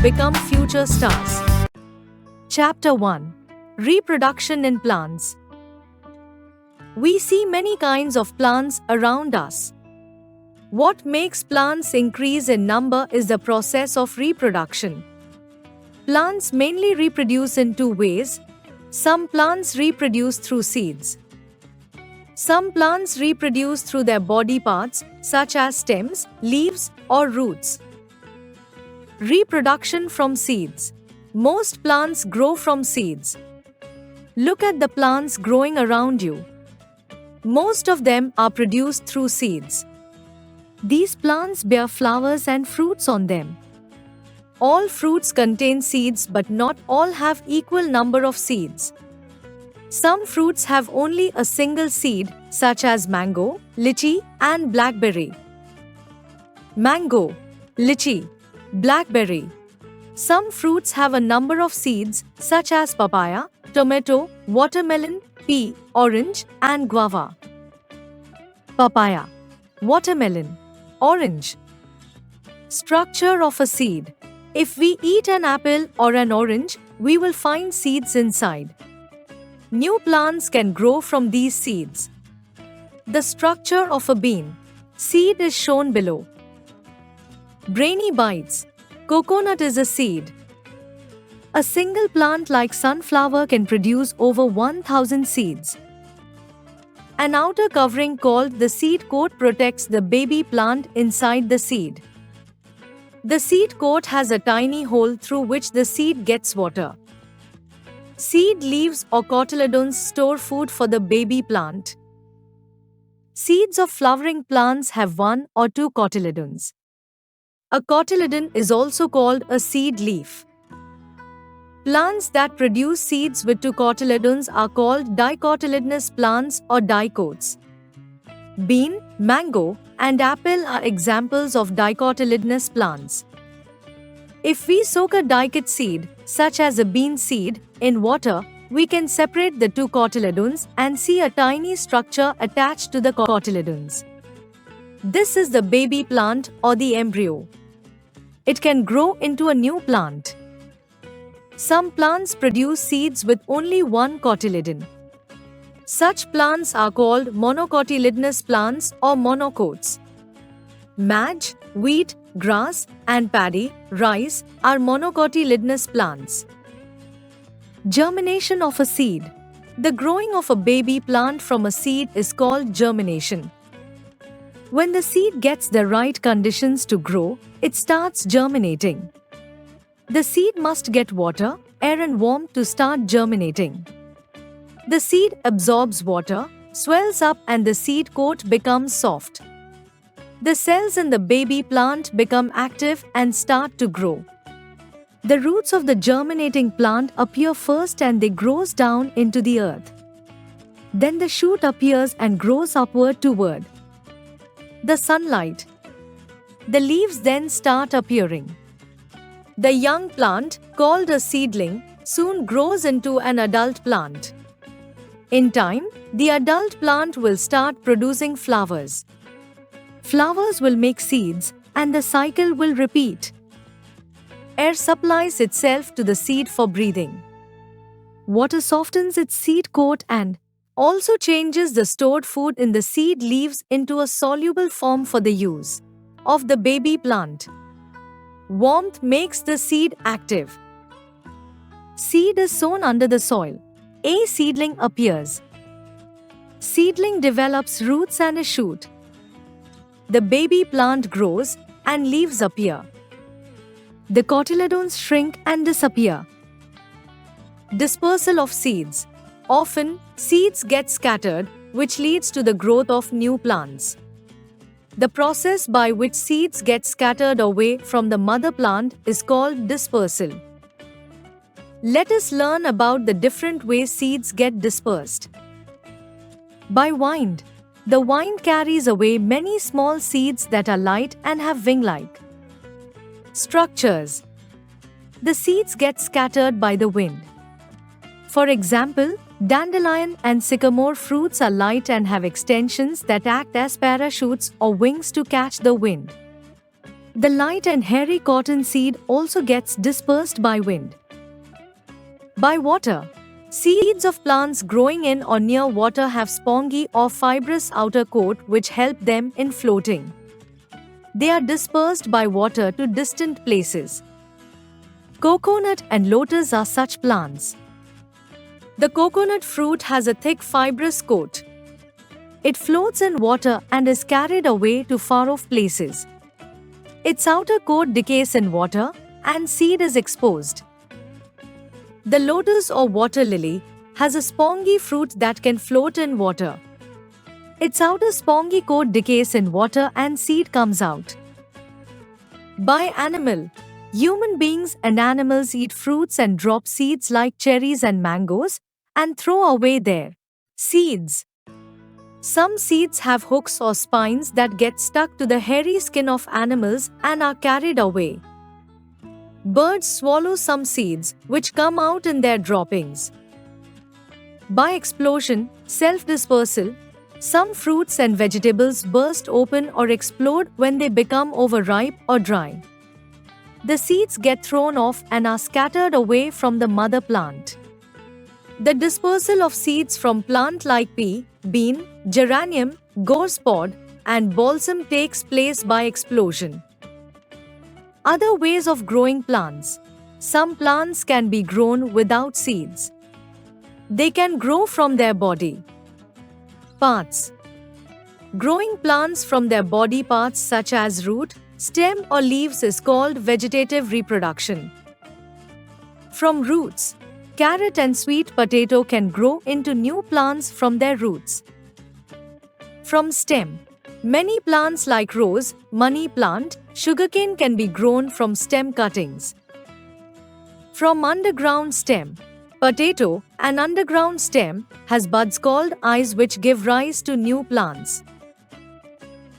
become future stars. Chapter 1. Reproduction in Plants. We see many kinds of plants around us. What makes plants increase in number is the process of reproduction. Plants mainly reproduce in two ways. Some plants reproduce through seeds. Some plants reproduce through their body parts, such as stems, leaves, or roots. Reproduction from seeds. Most plants grow from seeds. Look at the plants growing around you. Most of them are produced through seeds. These plants bear flowers and fruits on them. All fruits contain seeds, but not all have equal number of seeds. Some fruits have only a single seed, such as mango, lychee, and blackberry. Mango, lychee, blackberry. Some fruits have a number of seeds, such as papaya, tomato, watermelon, pea, orange, and guava. Papaya, watermelon, orange. Structure of a seed. If we eat an apple or an orange, we will find seeds inside. New plants can grow from these seeds. The structure of a bean. Seed is shown below. Brainy bites. Coconut is a seed. A single plant like sunflower can produce over 1,000 seeds. An outer covering called the seed coat protects the baby plant inside the seed. The seed coat has a tiny hole through which the seed gets water. Seed leaves or cotyledons store food for the baby plant. Seeds of flowering plants have one or two cotyledons. A cotyledon is also called a seed leaf. Plants that produce seeds with two cotyledons are called dicotyledonous plants or dicots. Bean, mango, and apple are examples of dicotyledonous plants. If we soak a dicot seed, such as a bean seed, in water, we can separate the two cotyledons and see a tiny structure attached to the cotyledons. This is the baby plant or the embryo. It can grow into a new plant. Some plants produce seeds with only one cotyledon. Such plants are called monocotyledonous plants or monocots. Maize, wheat, grass, and paddy, rice, are monocotyledonous plants. Germination of a seed. The growing of a baby plant from a seed is called germination. When the seed gets the right conditions to grow, it starts germinating. The seed must get water, air, and warmth to start germinating. The seed absorbs water, swells up, and the seed coat becomes soft. The cells in the baby plant become active and start to grow. The roots of the germinating plant appear first and they grow down into the earth. Then the shoot appears and grows upward toward the sunlight. The leaves then start appearing. The young plant, called a seedling, soon grows into an adult plant. In time, the adult plant will start producing flowers. Flowers will make seeds, and the cycle will repeat. Air supplies itself to the seed for breathing. Water softens its seed coat and also changes the stored food in the seed leaves into a soluble form for the use of the baby plant. Warmth makes the seed active. Seed is sown under the soil. A seedling appears. Seedling develops roots and a shoot. The baby plant grows and leaves appear. The cotyledons shrink and disappear. Dispersal of seeds. Often, seeds get scattered, which leads to the growth of new plants. The process by which seeds get scattered away from the mother plant is called dispersal. Let us learn about the different ways seeds get dispersed. By wind. The wind carries away many small seeds that are light and have wing-like structures. The seeds get scattered by the wind. For example, dandelion and sycamore fruits are light and have extensions that act as parachutes or wings to catch the wind. The light and hairy cotton seed also gets dispersed by wind. By water. Seeds of plants growing in or near water have spongy or fibrous outer coat which help them in floating. They are dispersed by water to distant places. Coconut and lotus are such plants. The coconut fruit has a thick fibrous coat. It floats in water and is carried away to far-off places. Its outer coat decays in water and seed is exposed. The lotus or water lily has a spongy fruit that can float in water. Its outer spongy coat decays in water and seed comes out. By animal. Human beings and animals eat fruits and drop seeds like cherries and mangoes and throw away their seeds. Some seeds have hooks or spines that get stuck to the hairy skin of animals and are carried away. Birds swallow some seeds, which come out in their droppings. By explosion, self-dispersal, some fruits and vegetables burst open or explode when they become overripe or dry. The seeds get thrown off and are scattered away from the mother plant. The dispersal of seeds from plant like pea, bean, geranium, gorse pod, and balsam takes place by explosion. Other ways of growing plants. Some plants can be grown without seeds. They can grow from their body parts. Growing plants from their body parts such as root, stem or leaves is called vegetative reproduction. From roots, carrot and sweet potato can grow into new plants from their roots. From stem, many plants like rose, money plant, sugarcane can be grown from stem cuttings. From underground stem, potato, an underground stem, has buds called eyes which give rise to new plants.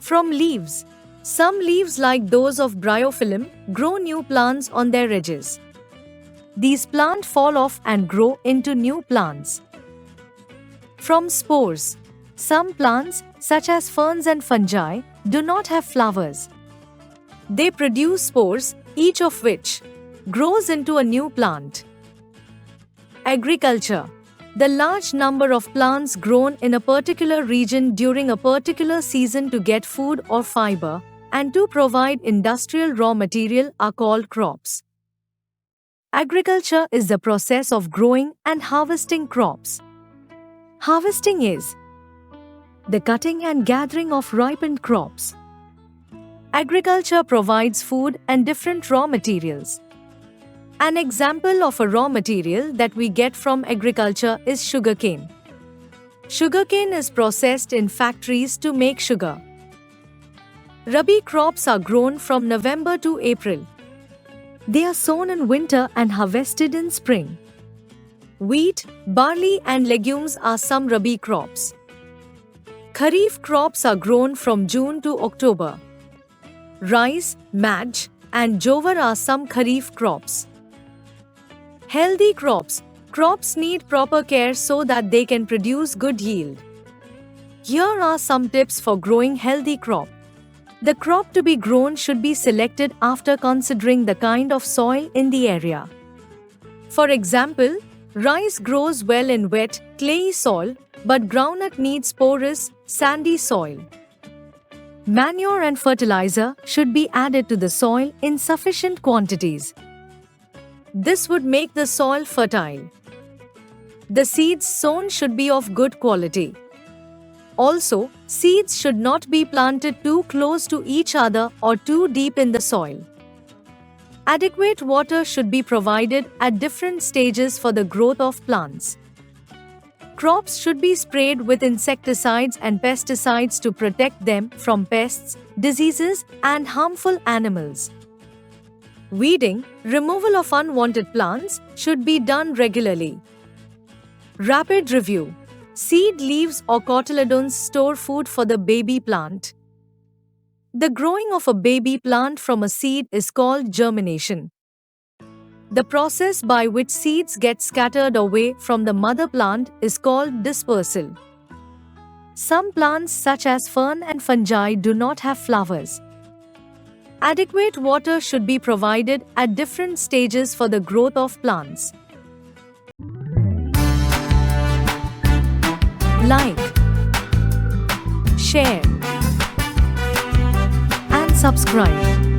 From leaves, some leaves like those of bryophyllum grow new plants on their edges. These plants fall off and grow into new plants. From spores, some plants, such as ferns and fungi, do not have flowers. They produce spores, each of which grows into a new plant. Agriculture. The large number of plants grown in a particular region during a particular season to get food or fiber and to provide industrial raw material are called crops. Agriculture is the process of growing and harvesting crops. Harvesting is the cutting and gathering of ripened crops. Agriculture provides food and different raw materials. An example of a raw material that we get from agriculture is sugarcane. Sugarcane is processed in factories to make sugar. Rabi crops are grown from November to April. They are sown in winter and harvested in spring. Wheat, barley and legumes are some Rabi crops. Kharif crops are grown from June to October. Rice, maize, and jowar are some Kharif crops. Healthy crops. Crops need proper care so that they can produce good yield. Here are some tips for growing healthy crop. The crop to be grown should be selected after considering the kind of soil in the area. For example, rice grows well in wet, clayey soil, but groundnut needs porous, sandy soil. Manure and fertilizer should be added to the soil in sufficient quantities. This would make the soil fertile. The seeds sown should be of good quality. Also, seeds should not be planted too close to each other or too deep in the soil. Adequate water should be provided at different stages for the growth of plants. Crops should be sprayed with insecticides and pesticides to protect them from pests, diseases, and harmful animals. Weeding, removal of unwanted plants, should be done regularly. Rapid review. Seed leaves or cotyledons store food for the baby plant. The growing of a baby plant from a seed is called germination. The process by which seeds get scattered away from the mother plant is called dispersal. Some plants such as fern and fungi do not have flowers. Adequate water should be provided at different stages for the growth of plants. Like, share, and subscribe.